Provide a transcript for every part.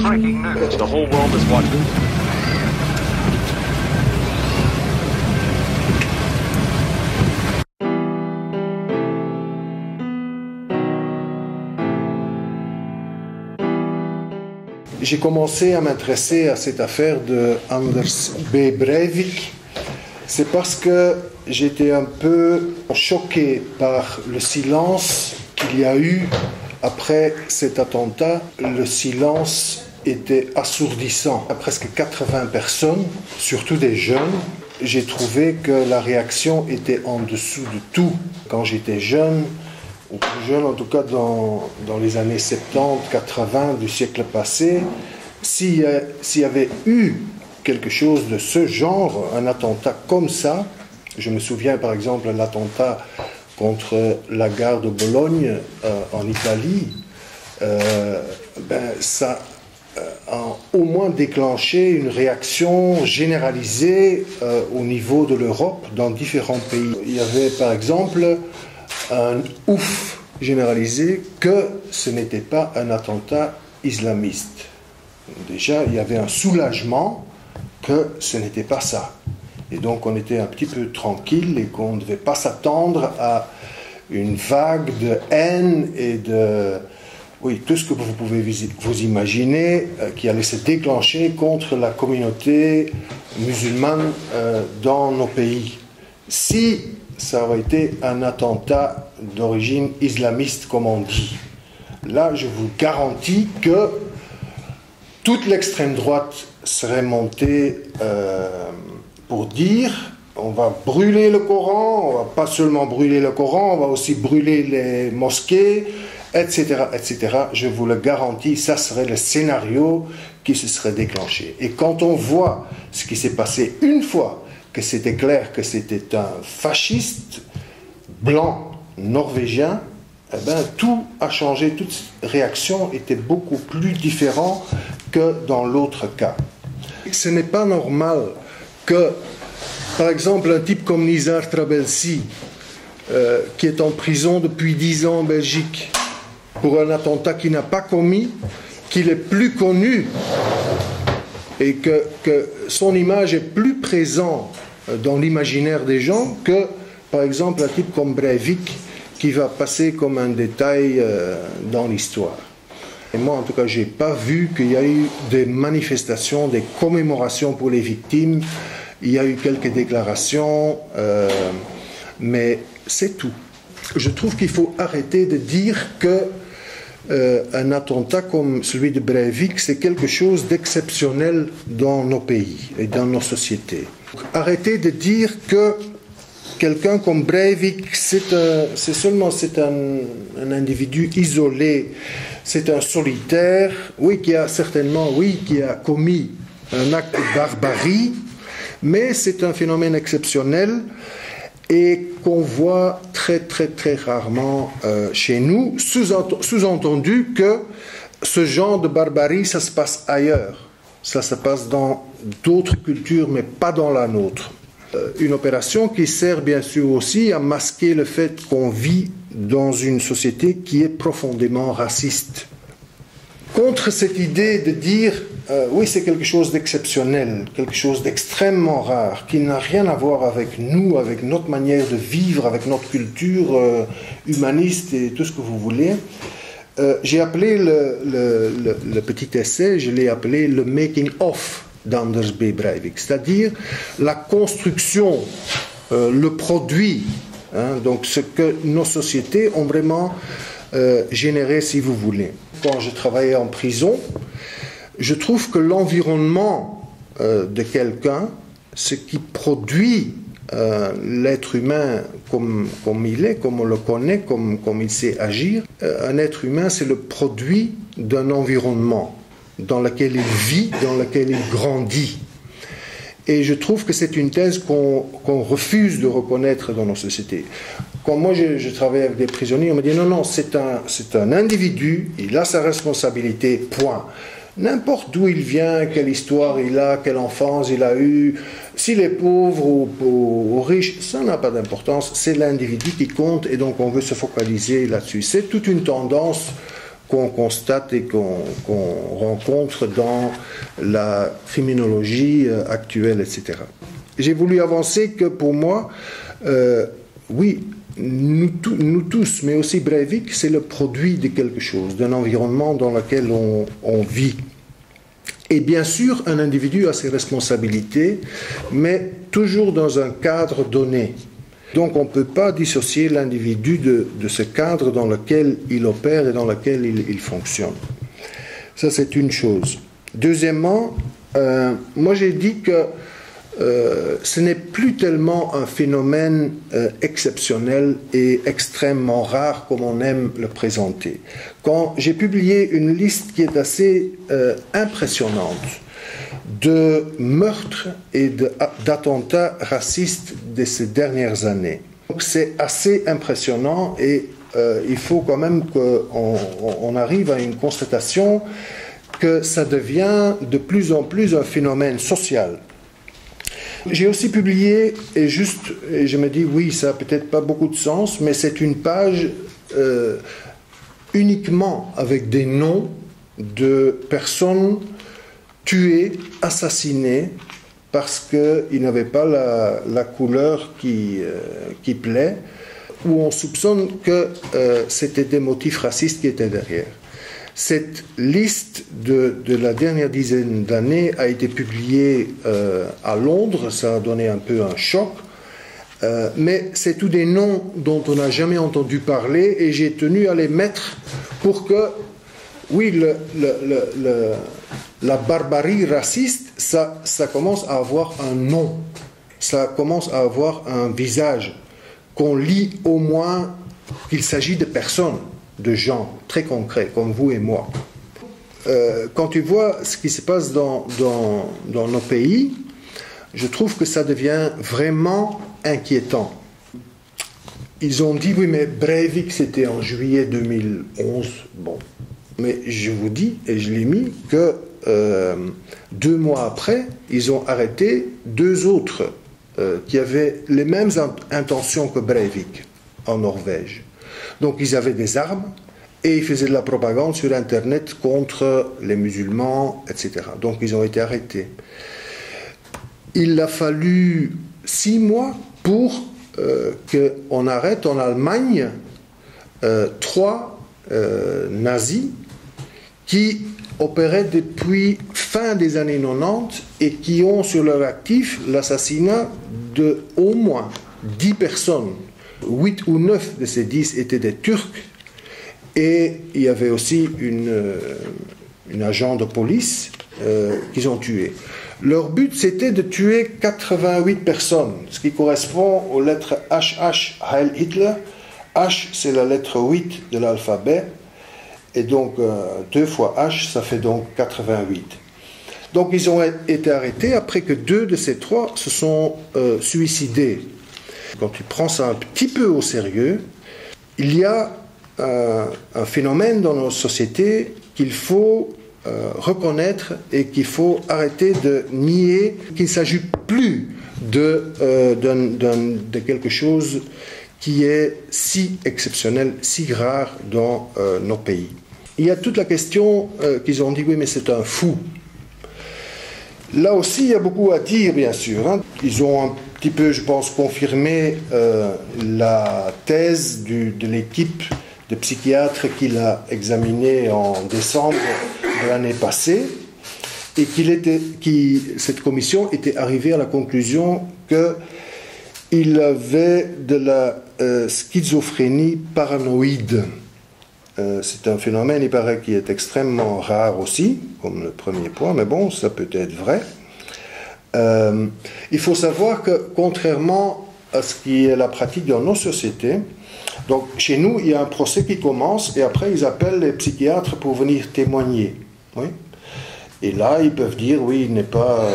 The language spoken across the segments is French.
Breaking news. The whole world is watching. J'ai commencé à m'intéresser à cette affaire de Anders B. Breivik. C'est parce que j'étais un peu choqué par le silence qu'il y a eu après cet attentat. Le silence était assourdissant. À presque 80 personnes, surtout des jeunes, j'ai trouvé que la réaction était en dessous de tout. Quand j'étais jeune, ou plus jeune en tout cas dans les années 70, 80 du siècle passé, s'il y avait eu quelque chose de ce genre, un attentat comme ça, je me souviens par exemple de l'attentat contre la gare de Bologne en Italie, ça a au moins déclenché une réaction généralisée au niveau de l'Europe dans différents pays. Il y avait par exemple un ouf généralisé que ce n'était pas un attentat islamiste. Déjà, il y avait un soulagement que ce n'était pas ça. Et donc, on était un petit peu tranquille et qu'on ne devait pas s'attendre à une vague de haine et de... Oui, tout ce que vous pouvez vous imaginer qui allait se déclencher contre la communauté musulmane dans nos pays. Si ça aurait été un attentat d'origine islamiste, comme on dit, là, je vous garantis que toute l'extrême droite serait montée pour dire on va brûler le Coran, on va pas seulement brûler le Coran, on va aussi brûler les mosquées, etc., etc. Je vous le garantis, ça serait le scénario qui se serait déclenché. Et quand on voit ce qui s'est passé une fois, que c'était clair que c'était un fasciste blanc norvégien, eh ben, tout a changé, toute réaction était beaucoup plus différente que dans l'autre cas. Ce n'est pas normal que, par exemple, un type comme Nizar Trabelsi, qui est en prison depuis 10 ans en Belgique, pour un attentat qu'il n'a pas commis, qu'il est plus connu et que son image est plus présente dans l'imaginaire des gens que, par exemple, un type comme Breivik, qui va passer comme un détail dans l'histoire. Et moi, en tout cas, je n'ai pas vu qu'il y a eu des manifestations, des commémorations pour les victimes. Il y a eu quelques déclarations, mais c'est tout. Je trouve qu'il faut arrêter de dire que un attentat comme celui de Breivik, c'est quelque chose d'exceptionnel dans nos pays et dans nos sociétés. Arrêtez de dire que quelqu'un comme Breivik, c'est un individu isolé, c'est un solitaire, oui, qui a certainement, oui, qui a commis un acte de barbarie, mais c'est un phénomène exceptionnel et qu'on voit très, très, très rarement chez nous, sous-entendu que ce genre de barbarie, ça se passe ailleurs. Ça se passe dans d'autres cultures, mais pas dans la nôtre. Une opération qui sert bien sûr aussi à masquer le fait qu'on vit dans une société qui est profondément raciste. Contre cette idée de dire oui, c'est quelque chose d'exceptionnel, quelque chose d'extrêmement rare, qui n'a rien à voir avec nous, avec notre manière de vivre, avec notre culture humaniste et tout ce que vous voulez, j'ai appelé le petit essai, je l'ai appelé le making of d'Anders B. Breivik, c'est-à-dire la construction, le produit, donc ce que nos sociétés ont vraiment généré, si vous voulez. Quand je travaillais en prison, je trouve que l'environnement de quelqu'un, ce qui produit l'être humain comme il est, comme on le connaît, comme il sait agir, un être humain, c'est le produit d'un environnement dans lequel il vit, dans lequel il grandit. Et je trouve que c'est une thèse qu'on refuse de reconnaître dans nos sociétés. Quand moi je travaille avec des prisonniers, on me dit non, c'est un individu, il a sa responsabilité, point. N'importe d'où il vient, quelle histoire il a, quelle enfance il a eue, s'il est pauvre ou riche, ça n'a pas d'importance, c'est l'individu qui compte et donc on veut se focaliser là-dessus. C'est toute une tendance qu'on constate et qu'on rencontre dans la criminologie actuelle, etc. J'ai voulu avancer que pour moi, oui, nous tous, mais aussi Breivik, c'est le produit de quelque chose, d'un environnement dans lequel on vit. Et bien sûr, un individu a ses responsabilités, mais toujours dans un cadre donné. Donc on ne peut pas dissocier l'individu de ce cadre dans lequel il opère et dans lequel il fonctionne. Ça, c'est une chose. Deuxièmement, moi j'ai dit que ce n'est plus tellement un phénomène exceptionnel et extrêmement rare comme on aime le présenter. Quand j'ai publié une liste qui est assez impressionnante de meurtres et d'attentats racistes de ces dernières années. Donc c'est assez impressionnant et il faut quand même qu'on arrive à une constatation que ça devient de plus en plus un phénomène social. J'ai aussi publié, et je me dis, oui, ça n'a peut-être pas beaucoup de sens, mais c'est une page uniquement avec des noms de personnes tués, assassinés, parce qu'ils n'avaient pas la couleur qui plaît, où on soupçonne que c'était des motifs racistes qui étaient derrière. Cette liste de la dernière dizaine d'années a été publiée à Londres, ça a donné un peu un choc, mais c'est tous des noms dont on n'a jamais entendu parler, et j'ai tenu à les mettre pour que, oui, la barbarie raciste, ça commence à avoir un nom, ça commence à avoir un visage, qu'on lit au moins qu'il s'agit de personnes, de gens très concrets, comme vous et moi. Quand tu vois ce qui se passe dans nos pays, je trouve que ça devient vraiment inquiétant. Ils ont dit, oui, mais Breivik, c'était en juillet 2011. Bon, mais je vous dis, et je l'ai mis, que 2 mois après, ils ont arrêté 2 autres qui avaient les mêmes intentions que Breivik en Norvège. Donc ils avaient des armes et ils faisaient de la propagande sur Internet contre les musulmans, etc. Donc ils ont été arrêtés. Il a fallu 6 mois pour qu'on arrête en Allemagne 3 nazis qui opéraient depuis fin des années 90 et qui ont sur leur actif l'assassinat de au moins 10 personnes. 8 ou 9 de ces 10 étaient des Turcs, et il y avait aussi une agent de police qu'ils ont tué. Leur but, c'était de tuer 88 personnes, ce qui correspond aux lettres HH, Heil Hitler. H, c'est la lettre 8 de l'alphabet, et donc 2 fois H, ça fait donc 88. Donc ils ont été arrêtés après que 2 de ces 3 se sont suicidés. Quand tu prends ça un petit peu au sérieux, il y a un phénomène dans nos sociétés qu'il faut reconnaître et qu'il faut arrêter de nier, qu'il ne s'agit plus de quelque chose qui est si exceptionnel, si rare dans nos pays. Il y a toute la question qu'ils ont dit, oui, mais c'est un fou. Là aussi, il y a beaucoup à dire, bien sûr. Hein. Ils ont un petit peu, je pense, confirmé la thèse de l'équipe de psychiatres qui l'a examiné en décembre de l'année passée, et cette commission était arrivée à la conclusion qu'il avait de la schizophrénie paranoïde. C'est un phénomène, il paraît, qui est extrêmement rare aussi, comme le premier point, mais bon, ça peut être vrai. Il faut savoir que, contrairement à ce qui est la pratique dans nos sociétés, donc chez nous, il y a un procès qui commence, et après, ils appellent les psychiatres pour venir témoigner. Oui. Et là, ils peuvent dire, oui, il n'est pas...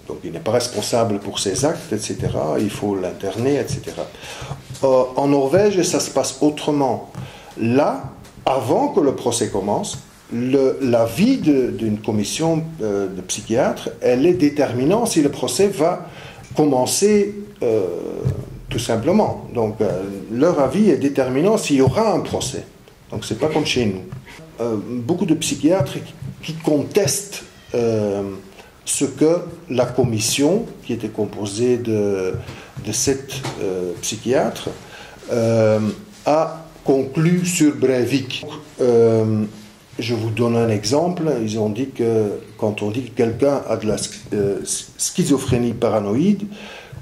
donc il n'est pas responsable pour ses actes, etc. Il faut l'interner, etc. En Norvège, ça se passe autrement. Là, avant que le procès commence, l'avis d'une commission de psychiatres, elle est déterminante si le procès va commencer tout simplement. Donc leur avis est déterminant s'il y aura un procès. Donc c'est pas comme chez nous. Beaucoup de psychiatres qui contestent ce que la commission, qui était composée de 7 psychiatres, a conclu sur Breivik. Je vous donne un exemple. Ils ont dit que quand on dit que quelqu'un a de la schizophrénie paranoïde,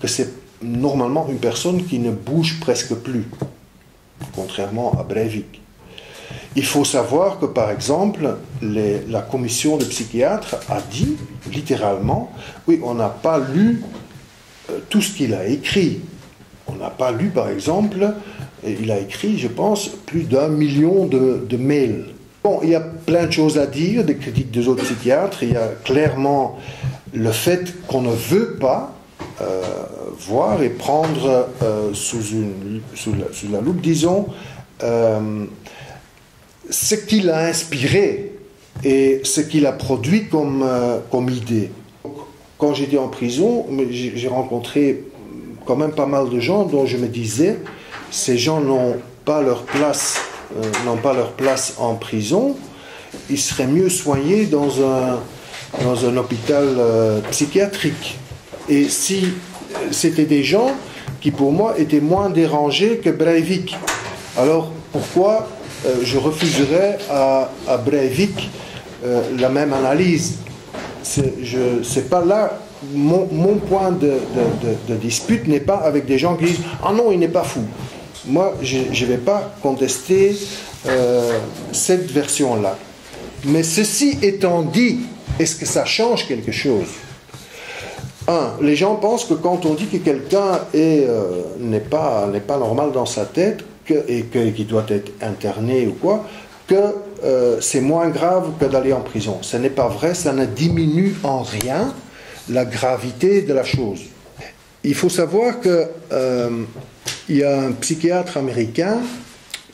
que c'est normalement une personne qui ne bouge presque plus, contrairement à Breivik. Il faut savoir que, par exemple, la commission de psychiatres a dit, littéralement, oui, on n'a pas lu tout ce qu'il a écrit. On n'a pas lu, par exemple, il a écrit, je pense, plus d'1 million de mails. Bon, il y a plein de choses à dire, des critiques des autres psychiatres. Il y a clairement le fait qu'on ne veut pas voir et prendre sous la loupe, disons, ce qu'il a inspiré et ce qu'il a produit comme idée. Quand j'étais en prison, j'ai rencontré quand même pas mal de gens dont je me disais, ces gens n'ont pas leur place en prison, ils seraient mieux soignés dans un hôpital psychiatrique. Et si c'était des gens qui pour moi étaient moins dérangés que Breivik, alors pourquoi je refuserais à Breivik la même analyse? C'est pas là, mon point de dispute n'est pas avec des gens qui disent « Ah non, il n'est pas fou ». Moi, je ne vais pas contester cette version-là. Mais ceci étant dit, est-ce que ça change quelque chose? Les gens pensent que quand on dit que quelqu'un n'est pas normal dans sa tête et qu'il doit être interné ou quoi, que c'est moins grave que d'aller en prison. Ce n'est pas vrai, ça ne diminue en rien la gravité de la chose. Il faut savoir que il y a un psychiatre américain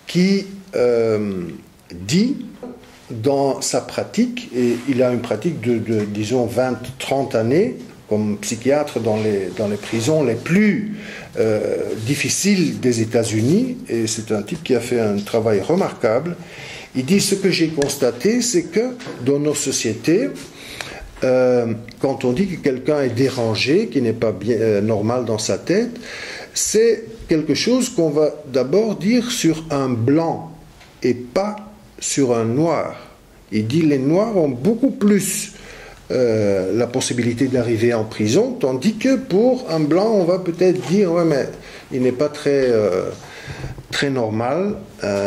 qui dit dans sa pratique, et il a une pratique de disons 20-30 années comme psychiatre dans les prisons les plus difficiles des États-Unis, et c'est un type qui a fait un travail remarquable. Il dit: ce que j'ai constaté, c'est que dans nos sociétés, quand on dit que quelqu'un est dérangé, qui n'est pas bien normal dans sa tête, c'est quelque chose qu'on va d'abord dire sur un blanc et pas sur un noir. Il dit les noirs ont beaucoup plus la possibilité d'arriver en prison, tandis que pour un blanc, on va peut-être dire ouais, mais il n'est pas très normal,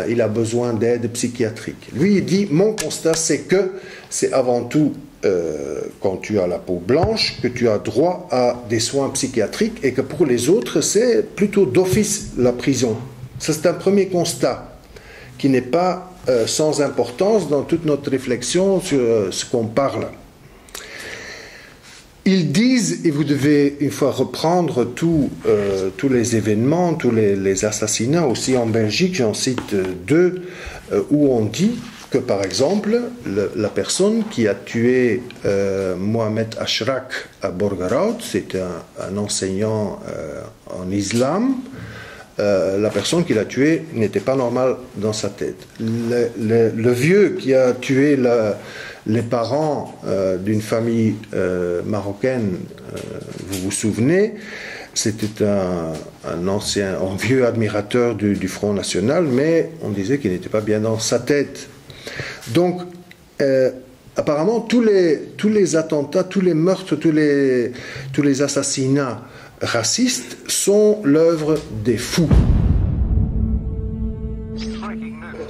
il a besoin d'aide psychiatrique. Lui, il dit mon constat, c'est que c'est avant tout quand tu as la peau blanche que tu as droit à des soins psychiatriques et que pour les autres, c'est plutôt d'office la prison. Ça, c'est un premier constat qui n'est pas sans importance dans toute notre réflexion sur ce qu'on parle. Ils disent, et vous devez une fois reprendre tous les événements, tous les assassinats, aussi en Belgique, j'en cite 2, où on dit que par exemple, la personne qui a tué Mohamed Ashrak à Borgerhout, c'était un enseignant en islam, la personne qui l'a tué n'était pas normale dans sa tête. Le vieux qui a tué les parents d'une famille marocaine, vous vous souvenez, c'était un vieux admirateur du Front National, mais on disait qu'il n'était pas bien dans sa tête. Donc, apparemment, tous les attentats, tous les meurtres, tous les assassinats racistes sont l'œuvre des fous.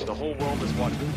The whole world is watching.